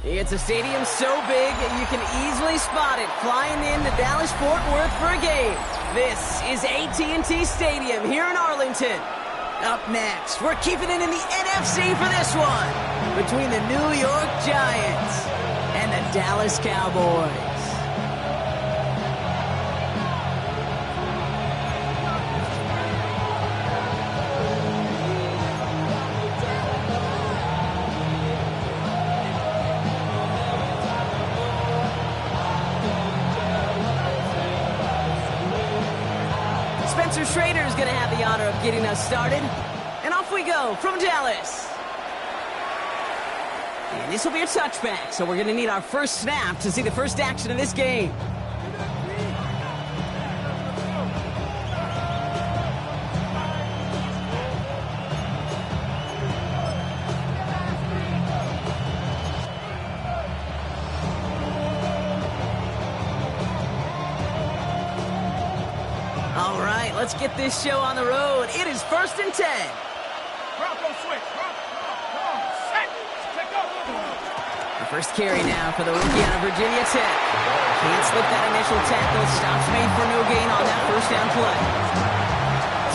It's a stadium so big you can easily spot it flying into Dallas-Fort Worth for a game. This is AT&T Stadium here in Arlington. Up next, we're keeping it in the NFC for this one, between the New York Giants and the Dallas Cowboys. Spencer Schrader is going to have the honor of getting us started. And off we go from Dallas. And this will be a touchback, so we're going to need our first snap to see the first action of this game. All right, let's get this show on the road. It is 1st and 10. Bronco switch. Come on. Set. Take off. The first carry now for the rookie out of Virginia Tech. Can't slip that initial tackle. Stops made for no gain on that first down play.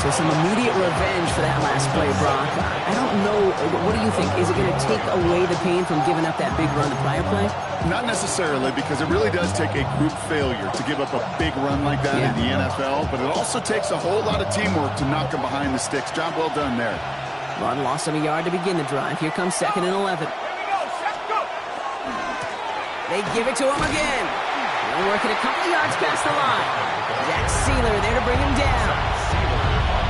So some immediate revenge for that last play, Brock. I don't know. What do you think? Is it going to take away the pain from giving up that big run the prior play? Not necessarily, because it really does take a group failure to give up a big run like that in the NFL, but it also takes a whole lot of teamwork to knock him behind the sticks. Job well done there. Run lost him a yard to begin the drive. Here comes 2nd and 11. They give it to him again. They'll work it a couple of yards past the line. Jack Sealer there to bring him down.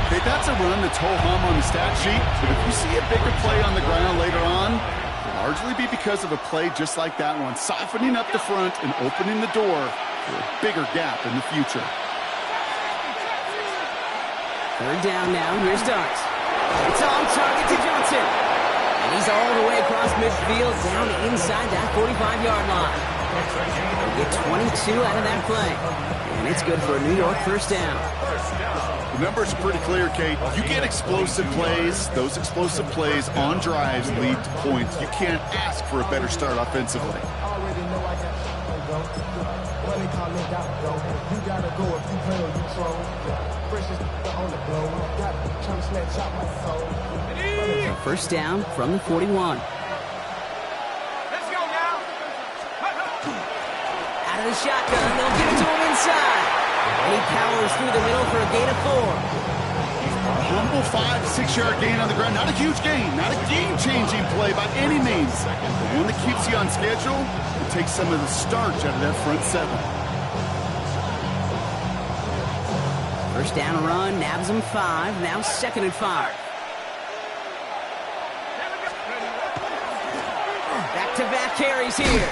Hey, that's a run that's ho-hum on the stat sheet, but if you see a bigger play on the ground later on, it'll largely be because of a play just like that one, softening up the front and opening the door for a bigger gap in the future. 3rd down now. Here's Darts. It's on target to Johnson. And he's all the way across midfield down inside that 45-yard line. They'll get 22 out of that play. And it's good for a New York first down. The numbers are pretty clear, Kate. You get explosive plays. Those explosive plays on drives lead to points. You can't ask for a better start offensively. First down from the 41. Let's go now. Out of the shotgun, they'll give it to him inside. And he powers through the middle for a gain of 4. A humble 5 to 6 yard gain on the ground. Not a huge gain, not a game-changing play by any means. The one that keeps you on schedule and takes some of the starch out of that front 7. First down run, nabs him 5. Now 2nd and 5. Back-to-back carries here.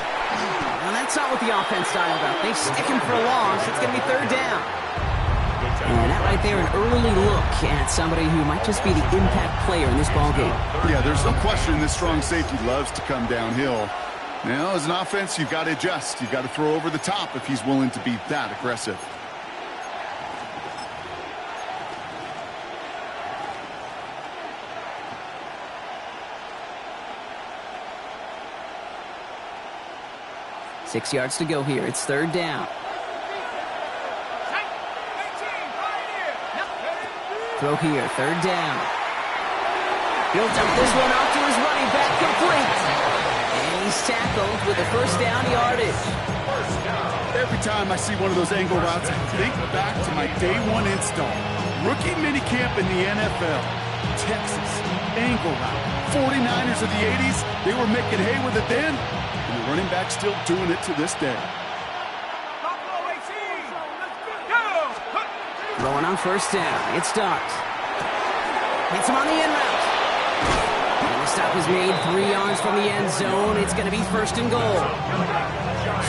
Now that's not what the offense started about. They stick him for a loss. It's going to be 3rd down. And that right there, an early look at somebody who might just be the impact player in this ballgame. Yeah, there's no question this strong safety loves to come downhill. Now, as an offense, you've got to adjust. You've got to throw over the top if he's willing to be that aggressive. Six yards to go here. It's 3rd down. Throw here, 3rd down. He'll dump this one off to his running back, complete. And he's tackled with the first down yardage. Every time I see one of those angle routes, I think back to my day 1 install. Rookie minicamp in the NFL. Texas, angle route. 49ers of the 80s, they were making hay with it then. And the running back still doing it to this day. Throwing on first down. It starts. Hits him on the in route. And the Stop is made 3 yards from the end zone. It's going to be first and goal.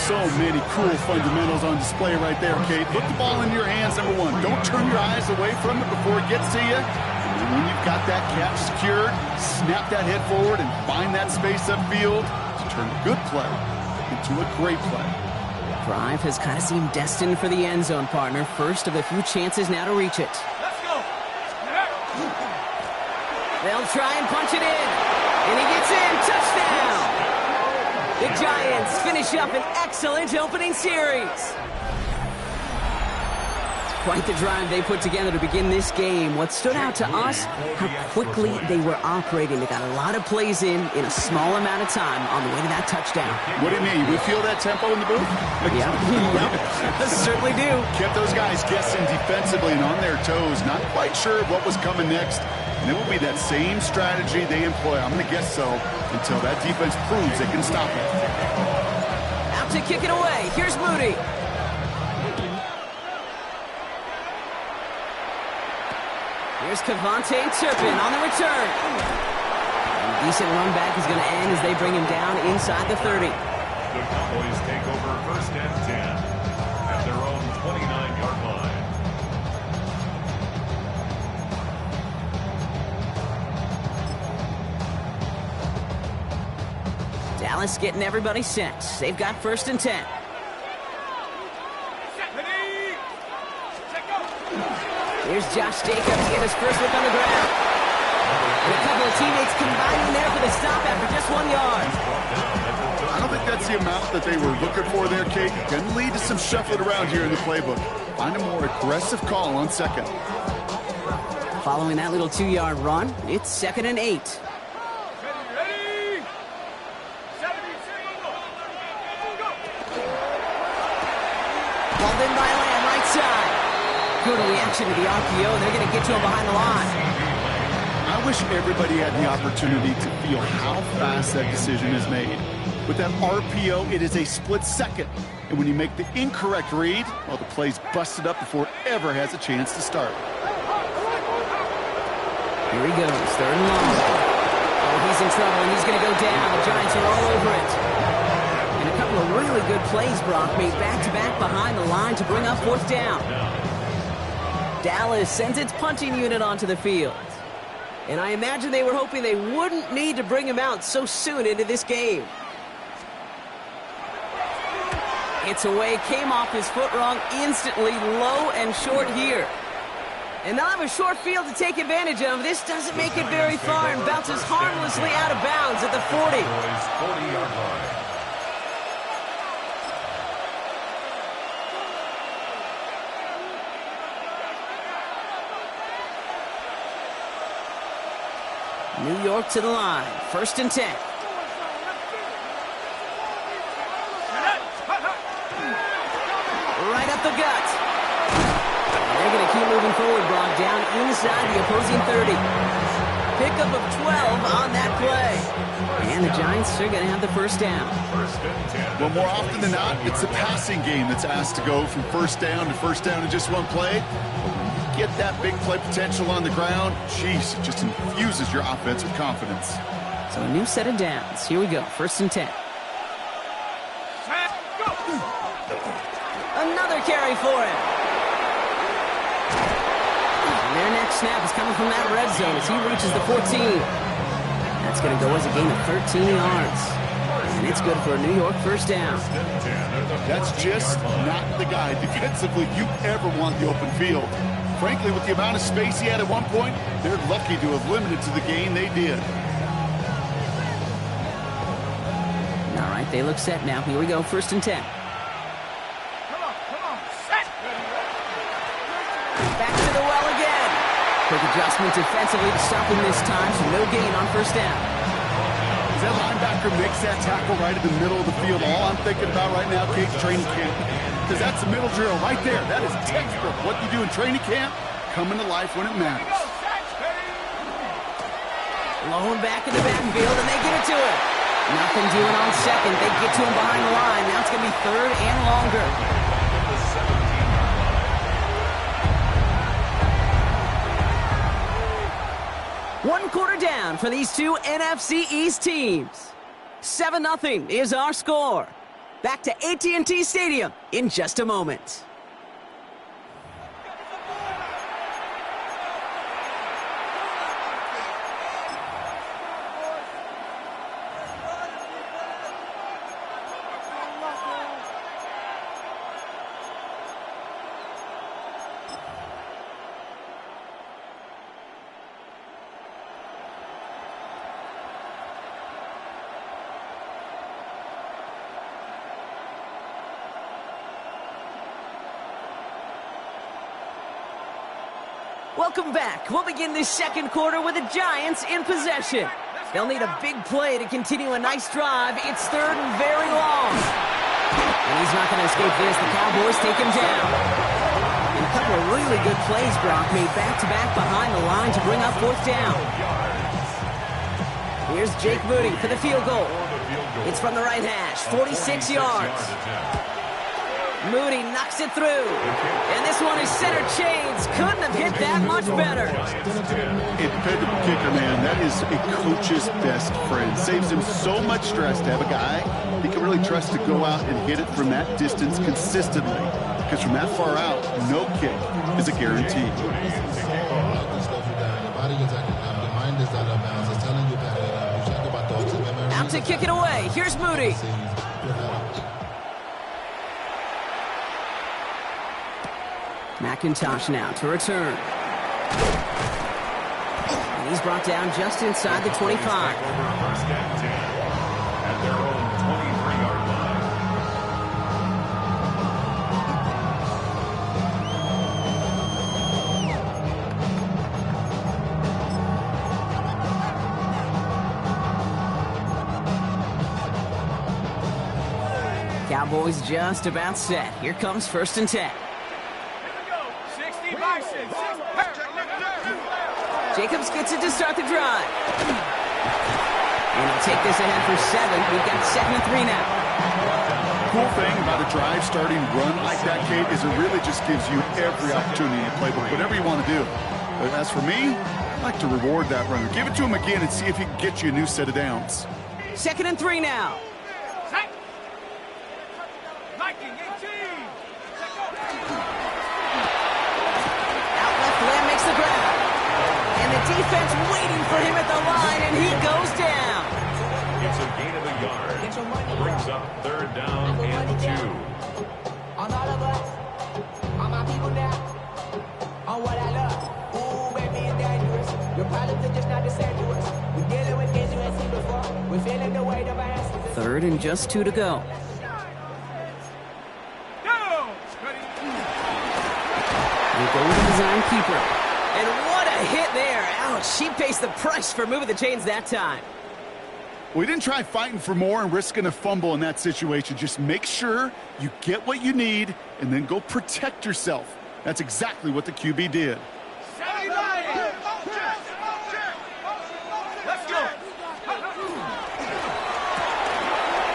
So many cool fundamentals on display right there, Kate. Put the ball in your hands, number one. Don't turn your eyes away from it before it gets to you. And when you've got that catch secured, snap that head forward and find that space upfield to turn a good play into a great play. Drive has kind of seemed destined for the end zone, partner. First of a few chances now to reach it. Let's go. They'll try and punch it in. And he gets in. Touchdown! The Giants finish up an excellent opening series. Quite the drive they put together to begin this game. What stood out to us, how quickly they were operating. They got a lot of plays in a small amount of time on the way to that touchdown. What do you mean? We feel that tempo in the booth? Yeah, yep. Certainly do. Kept those guys guessing defensively and on their toes, not quite sure what was coming next. And it will be that same strategy they employ. I'm going to guess so until that defense proves they can stop it. Out to kick it away. Here's Moody. Here's Kevontae Turpin on the return. And a decent run back is going to end as they bring him down inside the 30. The Cowboys take over first and 10 at their own 29-yard line. Dallas getting everybody set. They've got first and 10. Here's Josh Jacobs to get his first look on the ground. And a couple of teammates combining there for the stop after just 1 yard. I don't think that's the amount that they were looking for there, Kate. Going to lead to some shuffling around here in the playbook. Find a more aggressive call on second. Following that little 2-yard run, it's 2nd and 8. Ready? Balled in by Lamb, right side. Good reaction to the RPO. They're going to get to him behind the line. I wish everybody had the opportunity to feel how fast that decision is made. With that RPO, it is a split second. And when you make the incorrect read, well, the play's busted up before it ever has a chance to start. Here he goes, 3rd and long. Oh, he's in trouble, and he's going to go down. The Giants are all over it. And a couple of really good plays, Brock, made back-to-back behind the line to bring up 4th down. Dallas sends its punting unit onto the field. And I imagine they were hoping they wouldn't need to bring him out so soon into this game. It's away, came off his foot wrong instantly, low and short here. And they'll have a short field to take advantage of. This doesn't make it very far and bounces harmlessly out of bounds at the 40. 40-yard line. New York to the line. 1st and 10. Right up the gut. They're going to keep moving forward, Brock, down inside the opposing 30. Pickup of 12 on that play. And the Giants are going to have the first down. Well, more often than not, it's the passing game that's asked to go from first down in just one play. Get that big play potential on the ground, jeez, it just infuses your offense with confidence. So a new set of downs. Here we go, 1st and 10. Another carry for him. And their next snap is coming from that red zone as he reaches the 14. That's going to go as a gain of 13 yards. And it's good for a New York first down. That's just not the guy defensively you ever want the open field. Frankly, with the amount of space he had at one point, they're lucky to have limited to the gain they did. All right, they look set now. Here we go, 1st and 10. Come on, set! Back to the well again. Quick adjustment defensively to stop him this time, so no gain on 1st down. As that linebacker makes that tackle right in the middle of the field, all I'm thinking about right now, Kate's training camp. Because that's a middle drill right there. That is textbook. What you do in training camp, coming to life when it matters. Lone back in the backfield, and they get it to him. Nothing doing on second. They get to him behind the line. Now it's going to be 3rd and longer. One one quarter down for these two NFC East teams. 7-0 is our score. Back to AT&T Stadium in just a moment. Welcome back. We'll begin this second quarter with the Giants in possession. They'll need a big play to continue a nice drive. It's third and very long. And he's not going to escape this. The Cowboys take him down. And a couple of really good plays, Brock, made back-to-back behind the line to bring up fourth down. Here's Jake Moody for the field goal. It's from the right hash, 46 yards. Moody knocks it through. And this one is center chains. Couldn't have hit that much better. A dependable kicker, man. That is a coach's best friend. Saves him so much stress to have a guy he can really trust to go out and hit it from that distance consistently. Because from that far out, no kick is a guarantee. Out to kick it away. Here's Moody. McIntosh now to return. And he's brought down just inside the 25. First and 10 at their own 23-yard line. Cowboys just about set. Here comes first and 10. Jacobs gets it to start the drive. And he'll take this ahead for 7. We've got 2nd and 3 now. Cool thing about a drive starting run like that, Kate, is it really just gives you every opportunity to play whatever you want to do. But as for me, I like to reward that runner. Give it to him again and see if he can get you a new set of downs. 2nd and 3 now. Out left, Lamb makes the grab. And the defense waiting for him at the line, and he goes down. It's a gain of a yard. Brings up 3rd down and 2. On all of us, on my people now, on what I love. Ooh, baby, it's dangerous. Your problems are just not the same to us. We're dealing with things you ain't seen before. We're feeling the weight of our answers. 3rd and just 2 to go. We go with the design keeper. And what a hit there. Ouch, she pays the price for moving the chains that time. We didn't try fighting for more and risking a fumble in that situation. Just make sure you get what you need and then go protect yourself. That's exactly what the QB did. Let's go.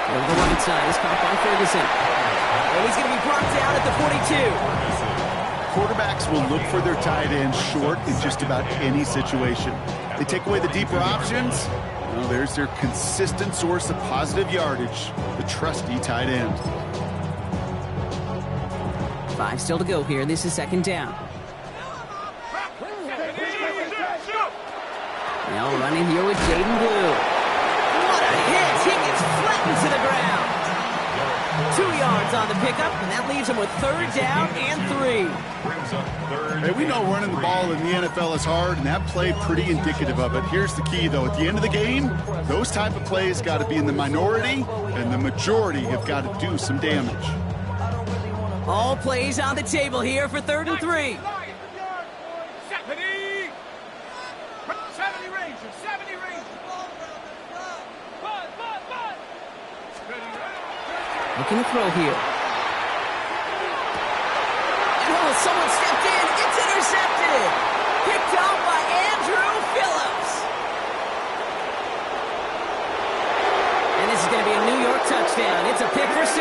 Over the right side is caught by Ferguson. And he's going to be brought down at the 42. Quarterbacks will look for their tight end short in just about any situation. They take away the deeper options. Well, there's their consistent source of positive yardage, the trusty tight end. 5 still to go here. This is 2nd down. Now running here with Jaden Blue. What a hit! He gets flattened to the ground. 2 yards on the pickup, and that leaves him with 3rd down and 3. Hey, we know running the ball in the NFL is hard, and that play pretty indicative of it. Here's the key, though. At the end of the game, those type of plays got to be in the minority, and the majority have got to do some damage. All plays on the table here for 3rd and 3. 70 Rangers, 70 Rangers. Looking to throw here. Oh, someone stepped in. It's intercepted. Picked up by Andrew Phillips. And this is going to be a New York touchdown. It's a pick for 6.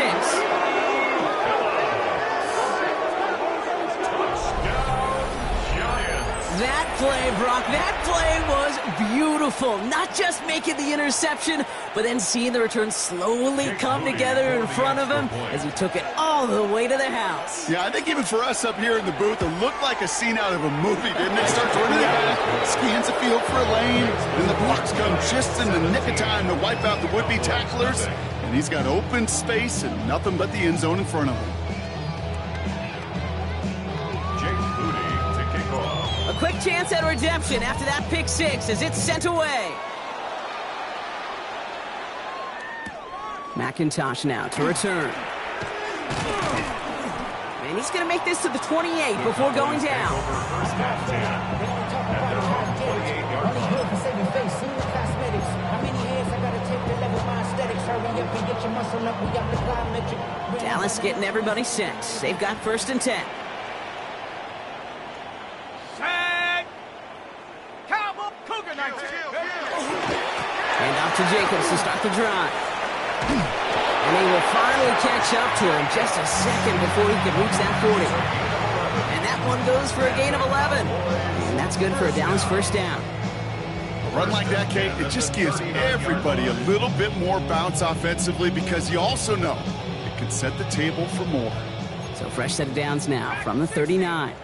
That play, Brock. That play was beautiful. Not just making the interception, but then seeing the return slowly come together in front of him as he took it all the way to the house. Yeah, I think even for us up here in the booth, it looked like a scene out of a movie, didn't it? Starts running back, scans the field for a lane, and the blocks come just in the nick of time to wipe out the would-be tacklers. And he's got open space and nothing but the end zone in front of him. A quick chance at redemption after that pick six as it's sent away. McIntosh now to return. And he's going to make this to the 28 before going down. Dallas getting everybody set. They've got 1st and 10. And off to Jacobs to start the drive. And he will finally catch up to him just a second before he could reach that 40. And that one goes for a gain of 11. And that's good for a Dallas 1st down. A run like that, Kate, it just gives everybody a little bit more bounce offensively because you also know it can set the table for more. So fresh set of downs now from the 39.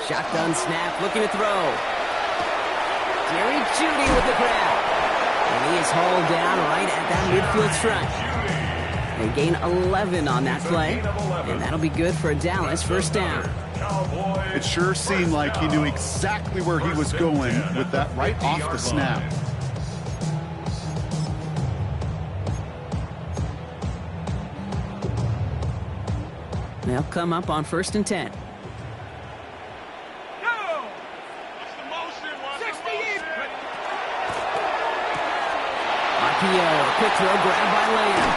Shotgun snap, looking to throw. Jerry Jeudy with the grab. And he is hauled down right at that midfield stripe. They gain 11 on that play, and that'll be good for a Dallas 1st down. It sure seemed like he knew exactly where he was going with that right off the snap. They'll come up on 1st and 10. Quick throw, grabbed by Lamb.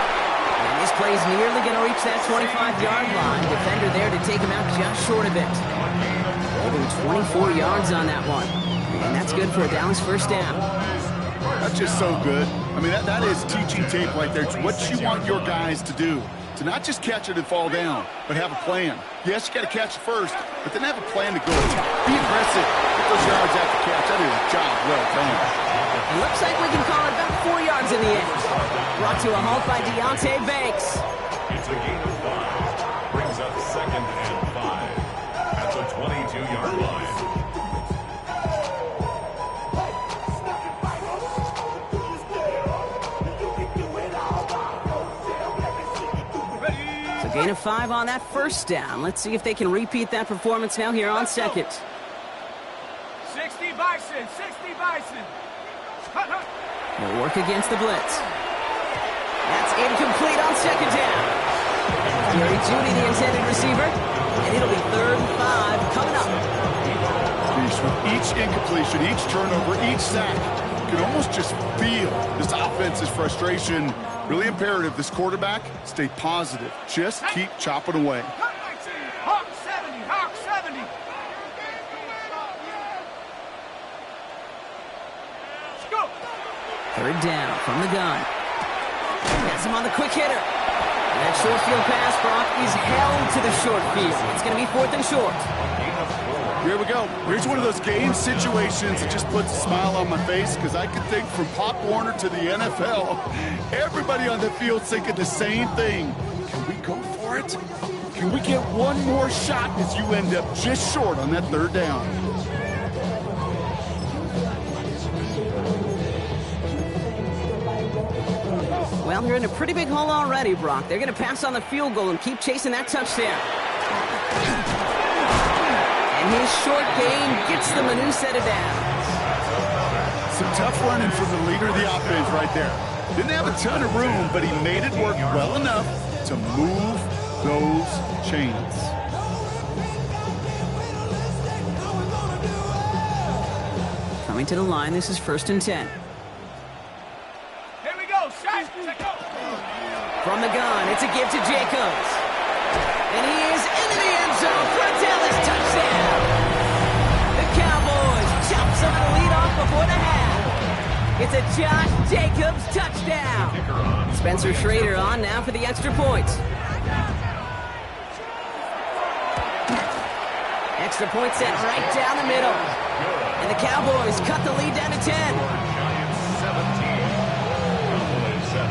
And this play is nearly going to reach that 25-yard line. Defender there to take him out just short of it. Even 24 yards on that one. And that's good for a Dallas 1st down. That's just so good. I mean, that is teaching tape right there. It's what you want your guys to do. To not just catch it and fall down, but have a plan. Yes, you got to catch it first, but then have a plan to go. Be aggressive. Get those yards after catch. That is a job well done. It looks like we can call it about 4 yards in the end. Brought to a halt by Deonte Banks. It's a gain of 5. Brings up 2nd and 5 at the 22-yard line. So gain of 5 on that 1st down. Let's see if they can repeat that performance now here on 2nd. 60 Bison, 60 Bison. They'll work against the blitz. That's incomplete on 2nd down. Jerry Jeudy, the intended receiver. And it'll be 3rd and 5 coming up. With each incompletion, each turnover, each sack, you can almost just feel this offense's frustration. Really imperative this quarterback stay positive. Just keep chopping away. Hawk 70, Hawk 70. 3rd down from the gun. Has him on the quick hitter. And that short field pass, Brock, is held to the short field. It's going to be 4th and short. Here we go. Here's one of those game situations that just puts a smile on my face because I can think from Pop Warner to the NFL, everybody on the field thinking the same thing. Can we go for it? Can we get one more shot as you end up just short on that 3rd down? Well, they're in a pretty big hole already, Brock. They're going to pass on the field goal and keep chasing that touchdown. And his short gain gets them a new set of downs. Some tough running from the leader of the offense right there. Didn't have a ton of room, but he made it work well enough to move those chains. Coming to the line, this is 1st and 10. Here we go, shot. From the gun, it's a give to Jacobs. And he is into the end zone for a Dallas touchdown. The Cowboys chop some of the lead off before the half. It's a Josh Jacobs touchdown. Spencer Schrader on now for the extra point. Extra point set right down the middle. And the Cowboys cut the lead down to 10. Giants 17, Cowboys 7.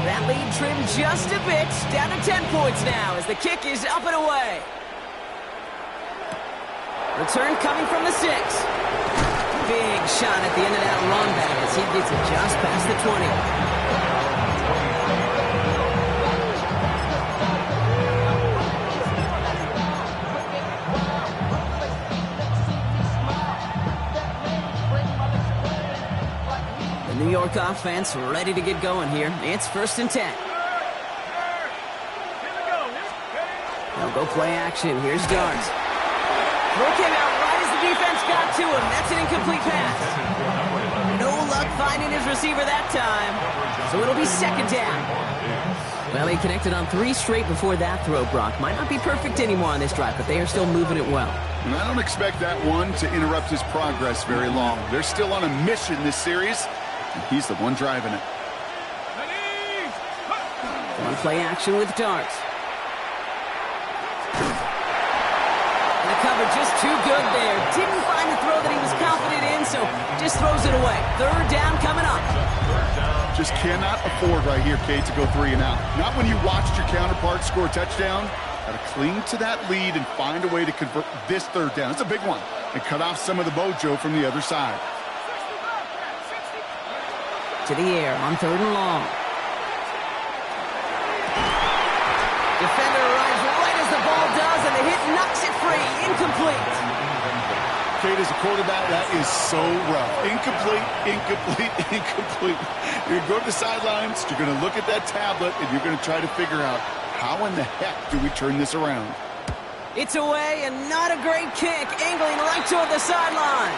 That lead trimmed just a bit, down to 10 points now as the kick is up and away. Return coming from the 6. Big shot at the end of that run back as he gets it just past the 20. The New York offense ready to get going here. It's 1st and 10. They'll go play action. Here's Darts. Throw came out right as the defense got to him. That's an incomplete pass. No luck finding his receiver that time. So it'll be 2nd down. Well, he connected on 3 straight before that throw, Brock. Might not be perfect anymore on this drive, but they are still moving it well. And I don't expect that one to interrupt his progress very long. They're still on a mission this series, and he's the one driving it. On play action with Darts. And the cover just too good there. Didn't find the throw that he was confident in, so just throws it away. 3rd down coming up. Just cannot afford right here, Kate, to go 3 and out. Not when you watched your counterpart score a touchdown. Got to cling to that lead and find a way to convert this 3rd down. It's a big one. And cut off some of the mojo from the other side. To the air on 3rd and long. Defender arrives right as the ball does, and the hit knocks it free. Incomplete. Kate, as a quarterback, that is so rough. Incomplete, incomplete, incomplete. You're going to go to the sidelines, you're going to look at that tablet, and you're going to try to figure out how in the heck do we turn this around. It's away, and not a great kick. Angling right toward the sideline.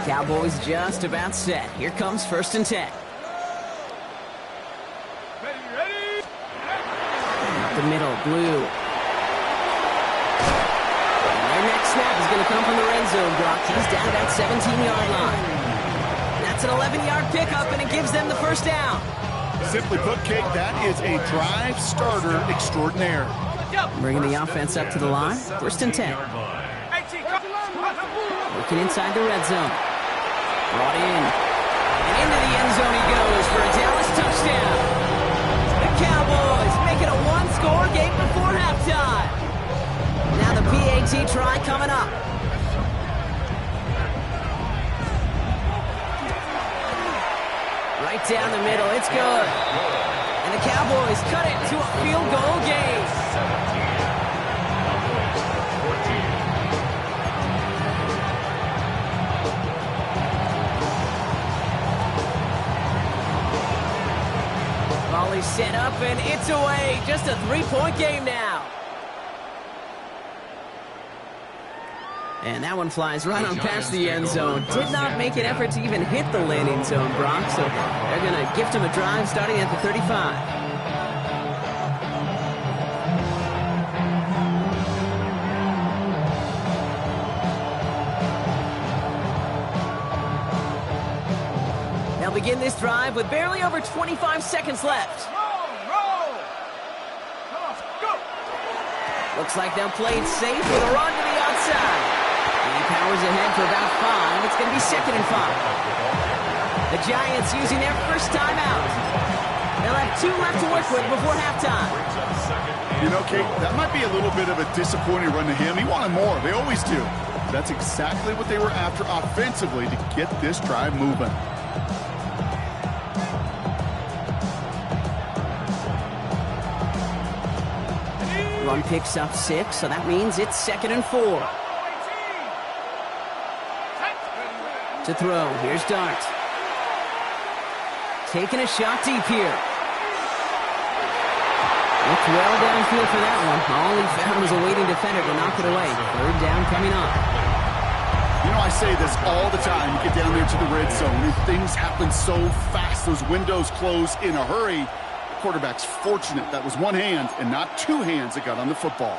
Cowboys just about set. Here comes 1st and 10. Ready? Up the middle, Blue. And their next snap is going to come from the red zone, Brock. He's down at that 17-yard line. That's an 11-yard pickup, and it gives them the 1st down. Simply put, Kate, that is a drive starter extraordinaire. Bringing the offense up to the line. 1st and 10. Looking inside the red zone. Brought in. And into the end zone he goes for a Dallas touchdown. The Cowboys make it a 1-score game before halftime. Now the PAT try coming up. Right down the middle. It's good. And the Cowboys cut it to a field goal game. Volley set up, and it's away. Just a 3-point game now. And that one flies right on past the end zone. Did not make an effort to even hit the landing zone, Brock, so they're going to gift him a drive starting at the 35. They'll begin this drive with barely over 25 seconds left. Roll! Come on, go! Looks like they'll play it safe with a run to the outside. He powers ahead for about 5. It's going to be 2nd and 5. The Giants using their first timeout. They'll have 2 left to work with before halftime. You know, Kate, that might be a little bit of a disappointing run to him. He wanted more. They always do. That's exactly what they were after offensively to get this drive moving. Run picks up 6, so that means it's 2nd and 4. To throw, here's Dart. Taking a shot deep here. Looked well downfield for that one. All he found was a waiting defender to knock it away. 3rd down coming up. You know, I say this all the time. You get down there to the red zone, and things happen so fast. Those windows close in a hurry. quarterback's fortunate that was one hand and not two hands that got on the football.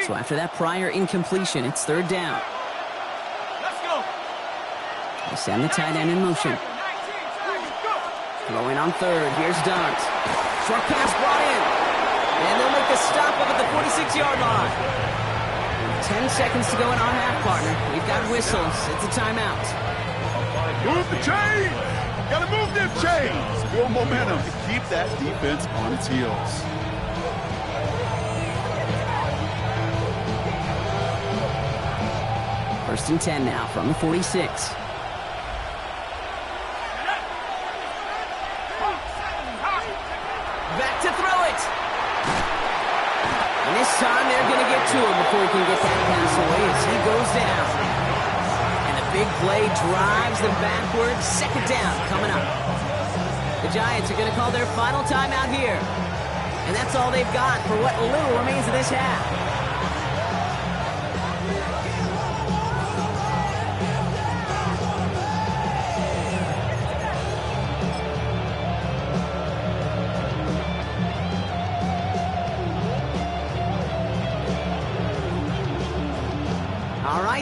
So after that prior incompletion, it's third down. Let's go. They send the tight end in motion. Throwing on third. Here's Dunt. Short pass brought in. And they'll make the stop up at the 46-yard line. 10 seconds to go in our half, partner. We've got whistles. It's a timeout. Move the chains! Gotta move them chains! Build momentum to keep that defense on its heels. First and 10 now from the 46. Back to throw it. And this time they're going to get to him before he can get that pass away as he goes down. And the big play drives them backwards. Second down coming up. The Giants are going to call their final timeout here. And that's all they've got for what little remains of this half.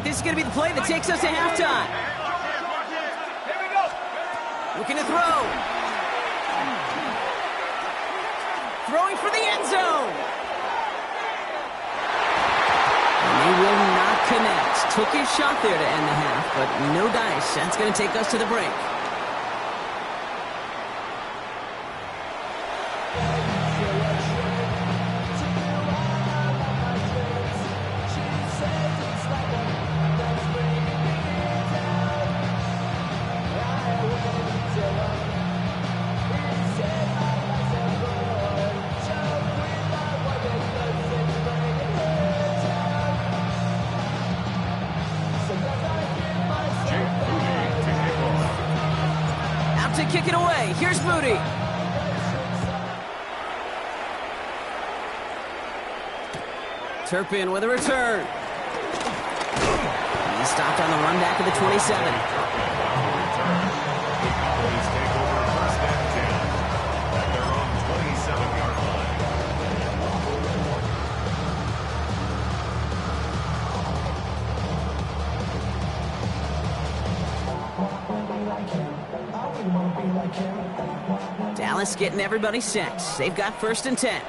This is going to be the play that takes us to halftime. Looking to throw. Throwing for the end zone. And they will not connect. Took his shot there to end the half, but no dice. That's going to take us to the break. To kick it away. Here's Moody. Turpin with a return. He's stopped on the run back of the 27. Cowboys take over first and 10 at their own 27-yard line. Dallas getting everybody set. They've got first and 10.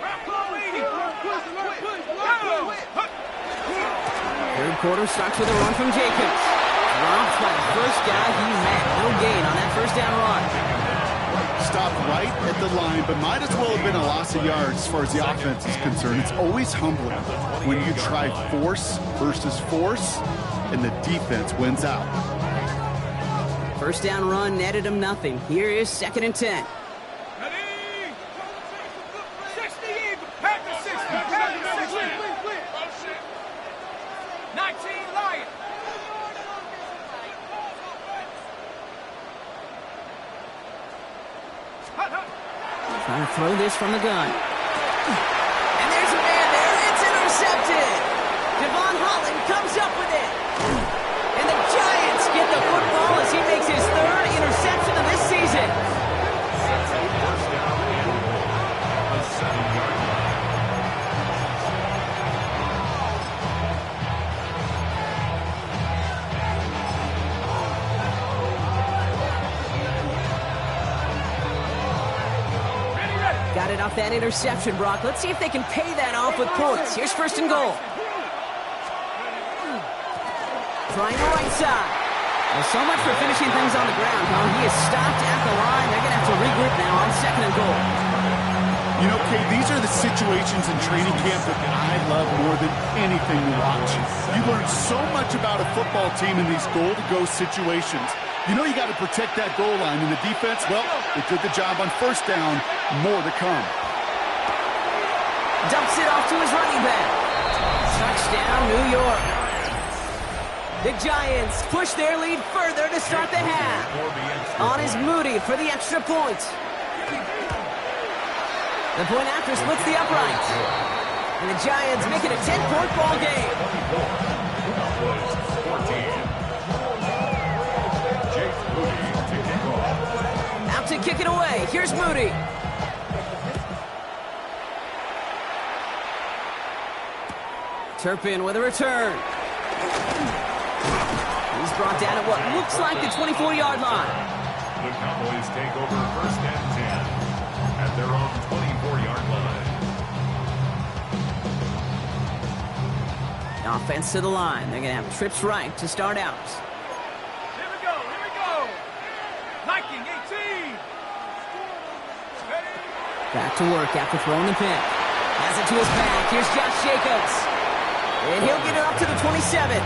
Third quarter starts with a run from Jacobs. Dropped by the first guy he met. No gain on that first down run. Stopped right at the line, but might as well have been a loss of yards as far as the offense is concerned. It's always humbling when you try force versus force, and the defense wins out. First down run netted him nothing. Here is second and 10. 19 Lions. Trying to throw this from the gun. And there's a man there. It's intercepted. Devon Holland comes up with it. And the Giants get the football as he makes his third interception of this season. First down and a 7-yard line. Got it off that interception, Brock. Let's see if they can pay that off with points. Here's first and goal. Trying the right side. Well, so much for finishing things on the ground, huh? He is stopped at the line. They're going to have to regroup now on second and goal. You know, Kay, these are the situations in training camp that I love more than anything to watch. You learn so much about a football team in these goal-to-go situations. You know you got to protect that goal line, and the defense, well, they did the job on first down. More to come. Dumps it off to his running back. Touchdown, New York. The Giants push their lead further to start the half. On is Moody for the extra point. The point after splits the uprights. And the Giants make it a 10-point ball game. Cowboys 14. Jake Moody Here's Moody. Turpin with a return. He's brought down at what looks like the 24-yard line. The Cowboys take over 1st and 10 at their own 24-yard line. The offense to the line. They're going to have trips right to start out. Here we go, here we go. Liking 18. Ready? Back to work after throwing the pick. Has it to his back. Here's Josh Jacobs. And he'll get it up to the 27.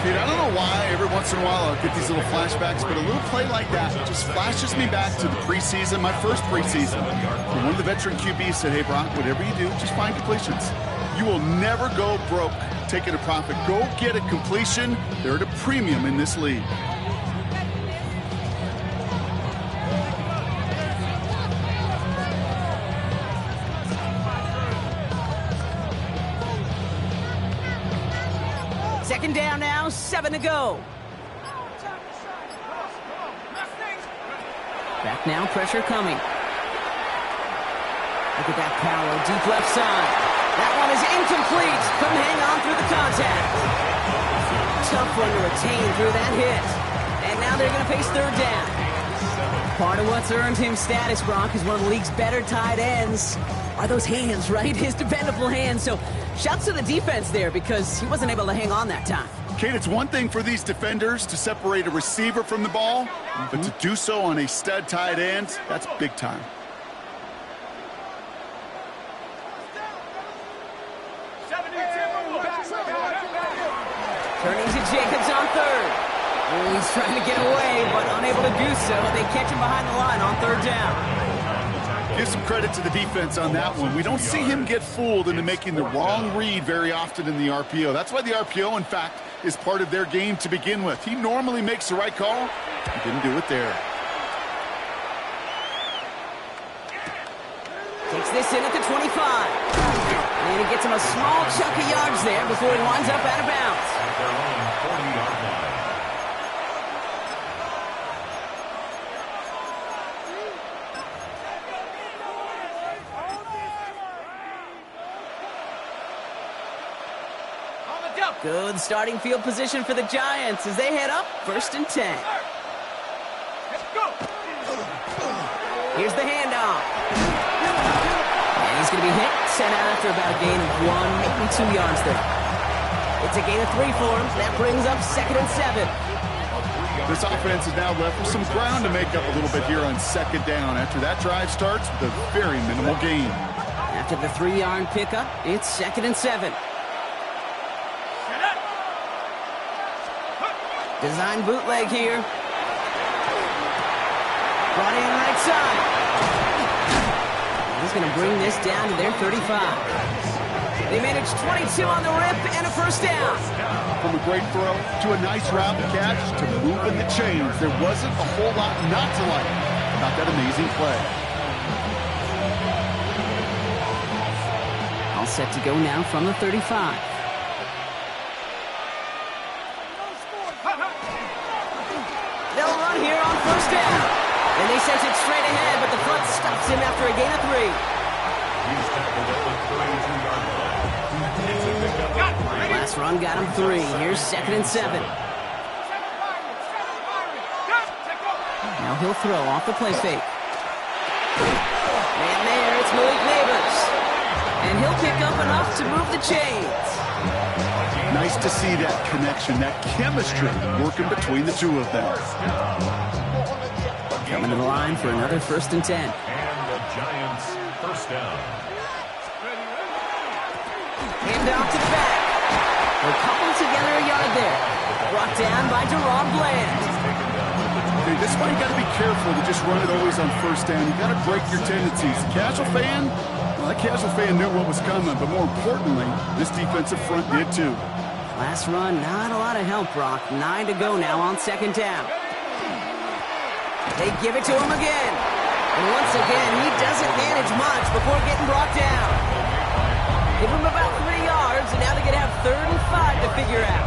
Dude, I don't know why every once in a while I'll get these little flashbacks, but a little play like that just flashes me back to the preseason, my first preseason. And one of the veteran QBs said, hey, Brock, whatever you do, just find completions. You will never go broke taking a profit. Go get a completion. They're at a premium in this league. Second down now, 7 to go. Back now, pressure coming. Look at that power, deep left side. That one is incomplete. Couldn't hang on through the contact. Tough one to retain through that hit. And now they're going to face 3rd down. Part of what's earned him status, Brock, is one of the league's better tight ends. Are those hands, right? His dependable hands. So shouts to the defense there because he wasn't able to hang on that time. Kate, it's one thing for these defenders to separate a receiver from the ball, but to do so on a stud tight end, that's big time. Turning to Jacobs on 3rd. He's trying to get away, but unable to do so. They catch him behind the line on 3rd down. Give some credit to the defense on that one. We don't see him get fooled into making the wrong read very often in the RPO. That's why the RPO, in fact, is part of their game to begin with. He normally makes the right call. He didn't do it there. Takes this in at the 25. And he gets him a small chunk of yards there before he winds up out of bounds. Their own 40-yard line. Good starting field position for the Giants as they head up 1st and 10. Here's the handoff. And he's going to be hit, sent out after about a gain of 1, maybe 2 yards there. It's a gain of 3 for him. That brings up 2nd and 7. This offense is now left with some ground to make up a little bit here on 2nd down after that drive starts with a very minimal gain. After the 3-yard pickup, it's 2nd and 7. Design bootleg here. Brought in right side. He's going to bring this down to their 35. They managed 22 on the rip and a 1st down. From a great throw to a nice route catch to moving the chains, there wasn't a whole lot not to like about that amazing play. All set to go now from the 35. They'll run here on 1st down. And they sent it straight ahead, but the front stops him after a gain of 3. He's tackled at the 32-yard line. It's a pickup of 3. Last run got him 3. Here's 2nd and 7. Now he'll throw off the play fake. And there, it's Malik Neighbors. And he'll pick up enough to move the chains. Nice to see that connection, that chemistry working between the two of them. Coming to the line for another 1st and 10. And the Giants 1st down. Hand off to the back. We're coupled together a yard there. Brought down by Jerome Bland. Okay, this is why you got to be careful to just run it always on 1st down. You got to break your tendencies. The casual fan, well, that casual fan knew what was coming, but more importantly, this defensive front did too. Last run, not a lot of help, Brock. 9 to go now on 2nd down. They give it to him again. And once again, he doesn't manage much before getting brought down. Give him about 3 yards, and now they're going to have 3rd and 5 to figure out.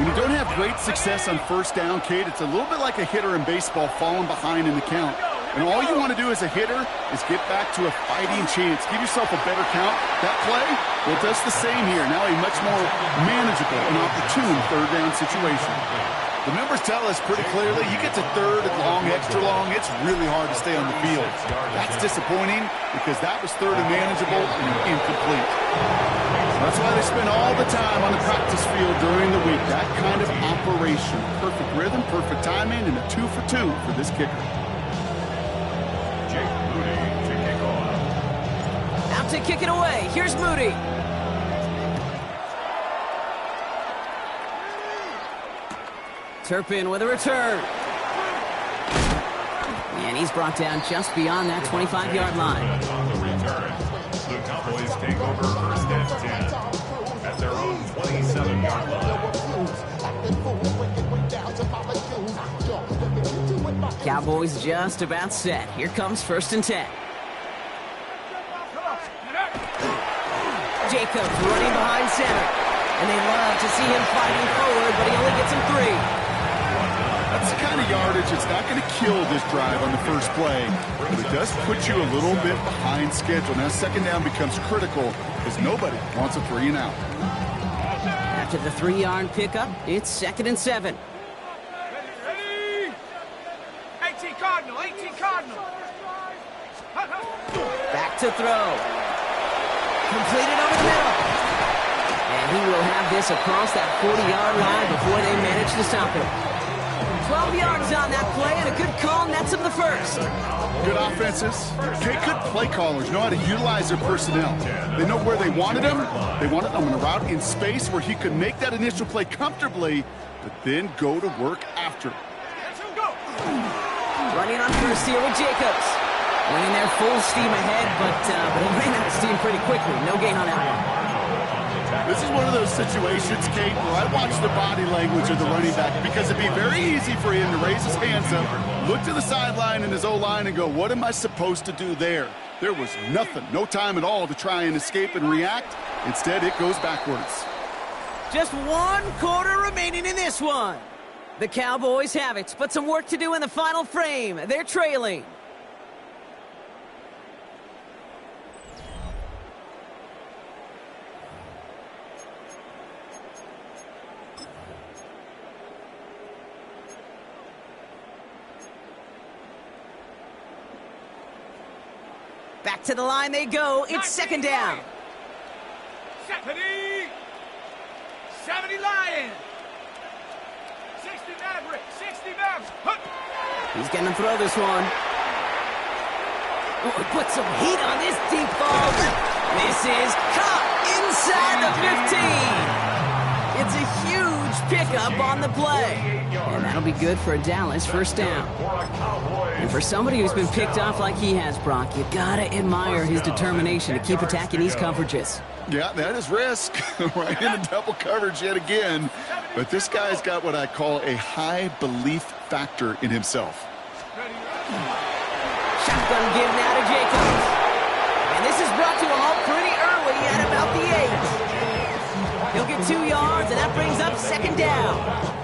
When you don't have great success on 1st down, Kate, it's a little bit like a hitter in baseball falling behind in the count. And all you want to do as a hitter is get back to a fighting chance. Give yourself a better count. That play, well, it does the same here. Now a much more manageable and opportune third down situation. The numbers tell us pretty clearly, you get to third and long, extra long, it's really hard to stay on the field. That's disappointing because that was third and manageable and incomplete. That's why they spend all the time on the practice field during the week. That kind of operation. Perfect rhythm, perfect timing, and a 2 for 2 for this kicker. Jake Moody to kick off. Out to kick it away. Here's Moody. Turpin with a return. And he's brought down just beyond that 25-yard line. On the return, the Cowboys take over first and 10 at their own 27-yard line. Cowboys just about set. Here comes first and 10. Jacobs running behind center. And they love to see him fighting forward, but he only gets him 3. That's the kind of yardage that's not going to kill this drive on the first play, but it does put you a little bit behind schedule. Now second down becomes critical because nobody wants a 3 and out. After the 3-yard pickup, it's second and 7. Ready? 18 Cardinal, 18 Cardinal. Back to throw. Completed over the middle. And he will have this across that 40-yard line before they manage to stop him. 12 yards on that play, and a good call nets him the first. Good offenses. Okay, good play callers know how to utilize their personnel. They know where they wanted him. They wanted him on a route in space where he could make that initial play comfortably, but then go to work after. Running on first here with Jacobs. Winning there full steam ahead, but he ran out of steam pretty quickly. No gain on that one. This is one of those situations, Kate, where I watch the body language of the running back because it'd be very easy for him to raise his hands up, look to the sideline in his O-line and go, what am I supposed to do there? There was nothing, no time at all to try and escape and react. Instead, it goes backwards. Just 1 quarter remaining in this one. The Cowboys have it, but some work to do in the final frame. They're trailing. Back to the line they go. It's second down. 70 Lions. 60 Maverick. 60 Maverick. He's going to throw this one. Ooh, put some heat on this deep ball. This is caught inside the 15. It's a huge pickup on the play. And that'll be good for a Dallas first down. And for somebody who's been picked off like he has, Brock, you gotta admire his determination to keep attacking these coverages. Yeah, that is risk. Right into double coverage yet again. But this guy's got what I call a high belief factor in himself. Shotgun give now to Jacobs. And this is brought to a halt pretty early at about the 8. He'll get 2 yards, and that brings up second down.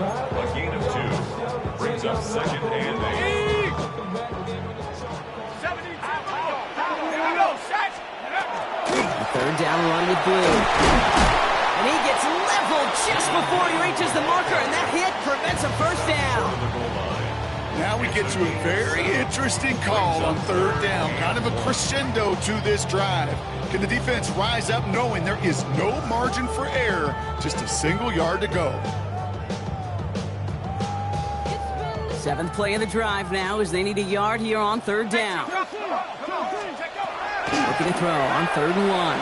A gain of 2 brings up second and 8. 72. Here we go, set. Third down run with Blue. And he gets leveled just before he reaches the marker, and that hit prevents a first down. Now we get to a very interesting call on third down. Kind of a crescendo to this drive. Can the defense rise up knowing there is no margin for error, just a single yard to go? 7th play of the drive now as they need a yard here on third down. Looking to throw on 3rd and 1.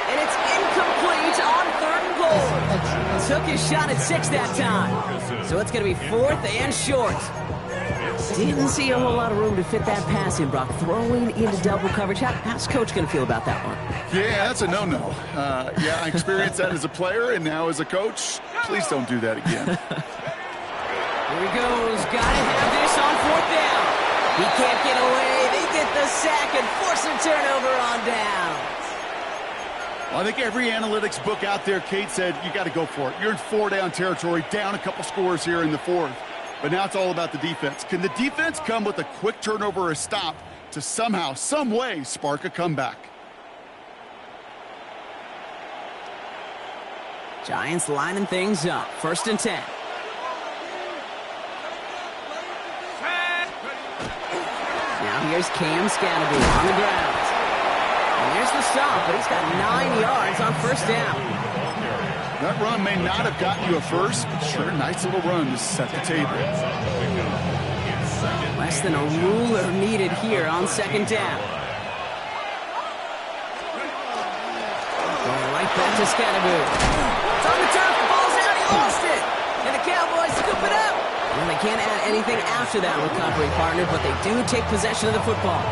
And it's incomplete on 3rd and goal. Took his shot at 6 that time. So it's going to be 4th and short. Didn't see a whole lot of room to fit that pass in, Brock. Throwing into double coverage. How's Coach going to feel about that one? Yeah, that's a no-no. Yeah, I experienced that as a player and now as a coach. Please don't do that again. Here he goes. Got to have this on 4th down. He can't get away. They get the sack and force a turnover on down. Well, I think every analytics book out there, Kate, said you got to go for it. You're in 4-down territory, down a couple scores here in the 4th. But now it's all about the defense. Can the defense come with a quick turnover or a stop to somehow, some way, spark a comeback? Giants lining things up. 1st and 10. Now here's Cam Scanaby on the ground. And there's the stop, but he's got 9 yards on 1st down. That run may not have gotten you a first, but sure, nice little run to set the table. Less than a ruler needed here on 2nd down. Going right back to Scanaby. It's on the turf, the ball's out, he lost it! And the Cowboys scoop it up! Well, they can't add anything after that recovery, partner, but they do take possession of the football.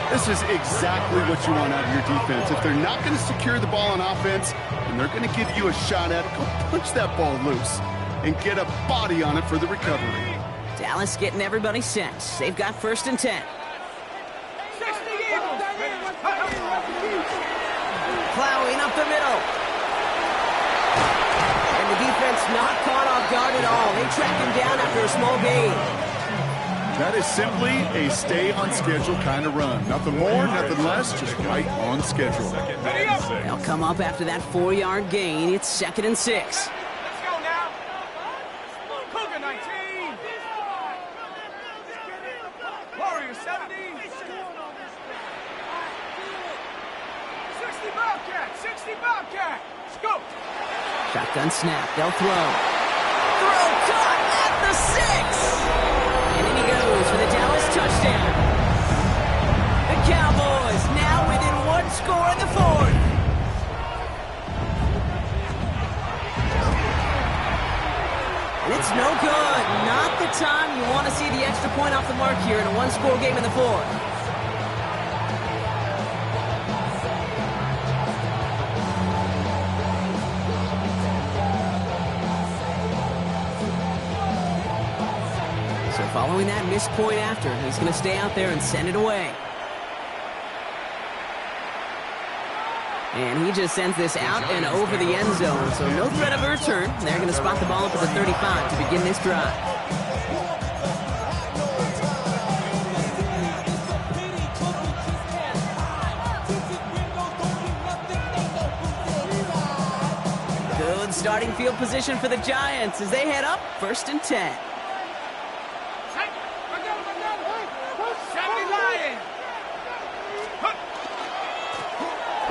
This is exactly what you want out of your defense. If they're not going to secure the ball on offense, and they're going to give you a shot at it, go punch that ball loose and get a body on it for the recovery. Dallas getting everybody set. They've got 1st and 10. Plowing up the middle. And the defense not caught off guard at all. They tracked him down after a small gain. That is simply a stay on schedule kind of run. Nothing more, nothing less, just right on schedule. They'll come up after that 4-yard gain. It's 2nd and 6. Let's go now. Cougar 19. Warrior 70. 60 Bobcat. 60 Bobcat. Scoop. Shotgun snap. They'll throw. Throw caught at the 6. And in he goes for the Dallas touchdown. The Cowboys now within 1 score in the 4th. And it's no good. Not the time you want to see the extra point off the mark here in a 1-score game in the 4th. Following that missed point after, he's going to stay out there and send it away. And he just sends this out and over the end zone, so no threat of a return. They're going to spot the ball up at the 35 to begin this drive. Good starting field position for the Giants as they head up 1st and 10.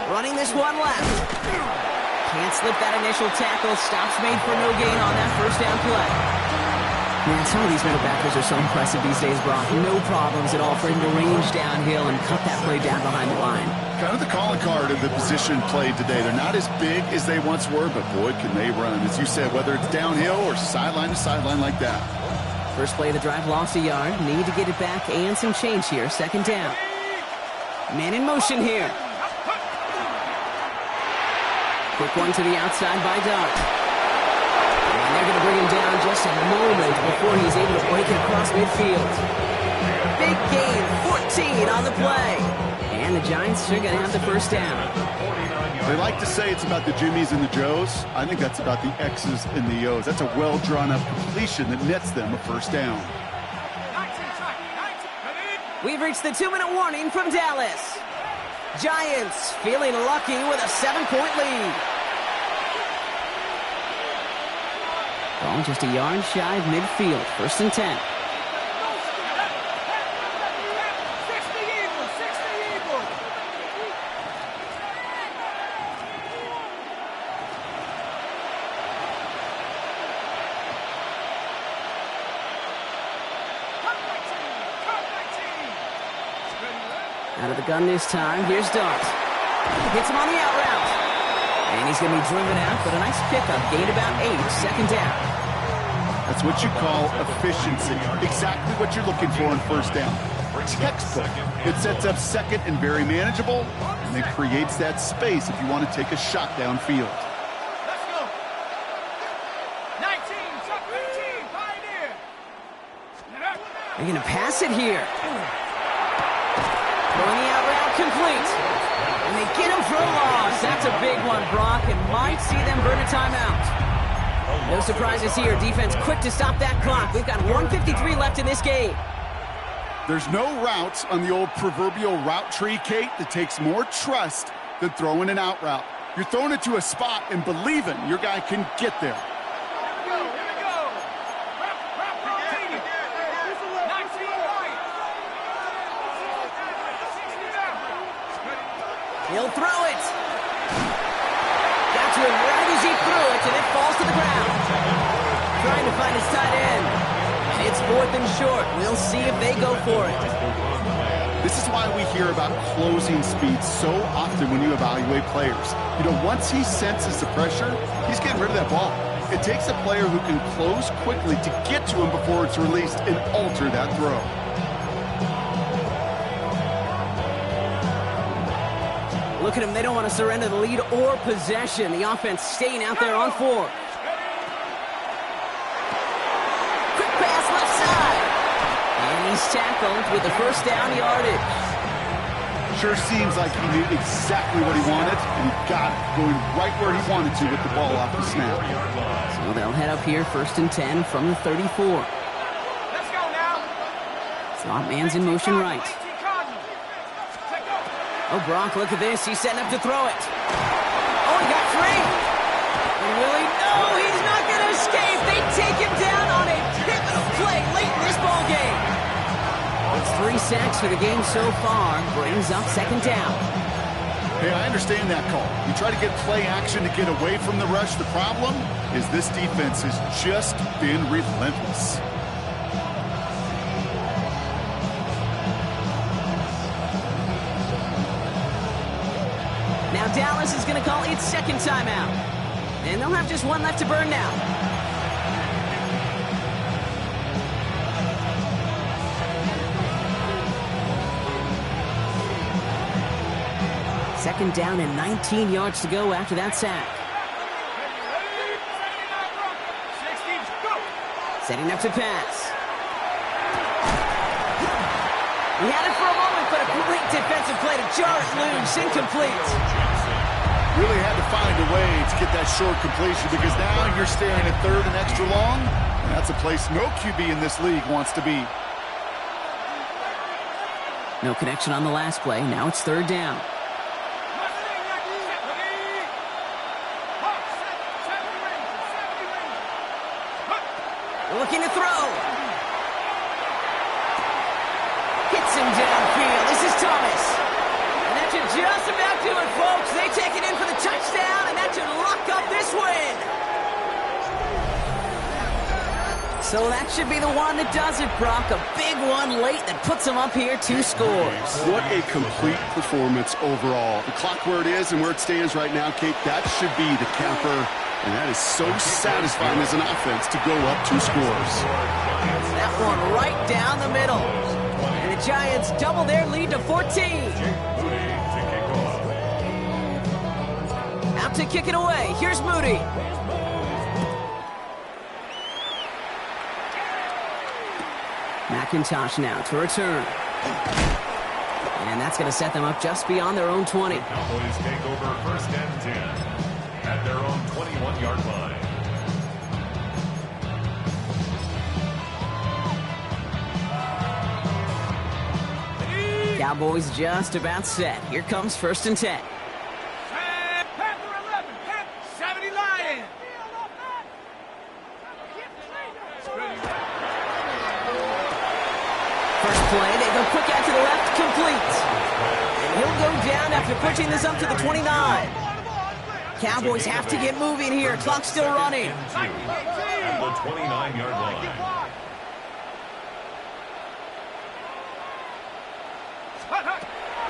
Running this one left. Can't slip that initial tackle. Stops made for no gain on that 1st down play. Man, some of these middle backers are so impressive these days, Brock. No problems at all for him to range downhill and cut that play down behind the line. Kind of the calling card of the position played today. They're not as big as they once were, but boy, can they run. As you said, whether it's downhill or sideline to sideline like that. First play of the drive, lost a yard. Need to get it back and some change here. 2nd down. Man in motion here. Quick one to the outside by Dart. And they're going to bring him down just a moment before he's able to break it across midfield. Big gain, 14 on the play. And the Giants are going to have the 1st down. They like to say it's about the Jimmies and the Joes. I think that's about the X's and the O's. That's a well-drawn-up completion that nets them a 1st down. We've reached the 2-minute warning from Dallas. Giants feeling lucky with a 7-point lead. Ball just a yard shy of midfield. 1st and 10. Out of the gun this time. Here's Dart. Hits him on the out route. And he's going to be driven out, but a nice pickup. Gained about 8. 2nd down. That's what you call efficiency. Exactly what you're looking for in 1st down. Textbook. It sets up 2nd and very manageable, and it creates that space if you want to take a shot downfield. Let's go. 19, 15, Pioneer. They're going to pass it here. Throwing the out route complete. And they get him for a loss. That's a big one, Brock, and might see them burn a timeout. No surprises here. Defense quick to stop that clock. We've got 1:53 left in this game. There's no routes on the old proverbial route tree, Kate, that takes more trust than throwing an out route. You're throwing it to a spot and believing your guy can get there. He'll throw it. Got to him right as he threw it, and it falls to the ground. Trying to find his tight end. And it's 4th and short. We'll see if they go for it. This is why we hear about closing speed so often when you evaluate players. You know, once he senses the pressure, he's getting rid of that ball. It takes a player who can close quickly to get to him before it's released and alter that throw. Look at them. They don't want to surrender the lead or possession. The offense staying out there on 4. Quick pass left side. And he's tackled with the first down yardage. Sure seems like he knew exactly what he wanted, and he got it, going right where he wanted to with the ball off the snap. So they'll head up here 1st and 10 from the 34. Let's go now. Slot man's in motion right. Oh, Brock, look at this. He's setting up to throw it. Oh, he got 3. And will he? No, he's not going to escape. They take him down on a pivotal play late in this ball game. It's 3 sacks for the game so far. Brings up 2nd down. Hey, I understand that call. You try to get play action to get away from the rush. The problem is this defense has just been relentless. Now Dallas is going to call its 2nd timeout. And they'll have just 1 left to burn now. Second down and 19 yards to go after that sack. Setting up to pass. He had it for a moment, but a great defensive play to jar it loose. Incomplete. Really had to find a way to get that short completion because now you're staring at 3rd and extra long, and that's a place no QB in this league wants to be. No connection on the last play. Now it's 3rd down. Looking to throw. Hits him downfield. This is Thomas. And that should just about do it, folks. They take it in for the touchdown, and that should lock up this win. So that should be the one that does it, Brock. A big one late that puts them up here 2 scores. What a complete performance overall. The clock where it is and where it stands right now, Kate, that should be the capper. And that is so satisfying as an offense to go up 2 scores. That one right down the middle. And the Giants double their lead to 14. Out to kick it away. Here's Moody. McIntosh now to return. And that's going to set them up just beyond their own 20. Cowboys take over 1st and 10 at their own 21-yard line. Cowboys just about set. Here comes 1st and 10. Panther 11, Panther 70 Lion. First play, they go quick out to the left, complete. And he'll go down after pushing this up to the 29. Cowboys have to get moving here. Clock's still running. At the 29-yard line.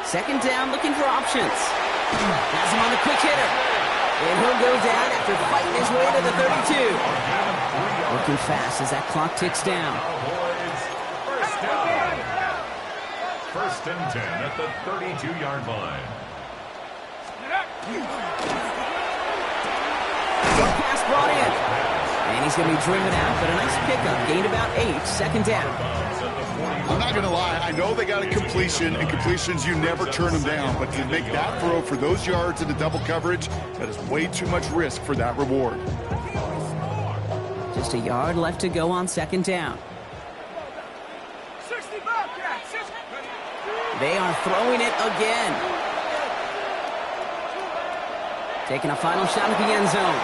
Second down, looking for options. Has him on the quick hitter. And he'll go down after fighting his way to the 32. Looking fast as that clock ticks down. First and 10 at the 32-yard line. Pass brought in. And he's going to be driven out, but a nice pickup. Gained about 8. Second down. I'm not going to lie. I know they got a completion, and completions, you never turn them down. But to make that throw for those yards into double coverage, that is way too much risk for that reward. Just a yard left to go on second down. 60 Bobcats. 60. They are throwing it again. Taking a final shot at the end zone.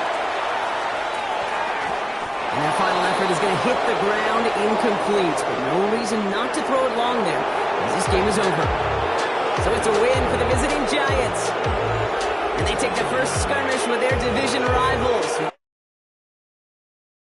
And that final effort is going to hit the ground incomplete. But no reason not to throw it long there, as this game is over. So it's a win for the visiting Giants. And they take the first skirmish with their division rivals.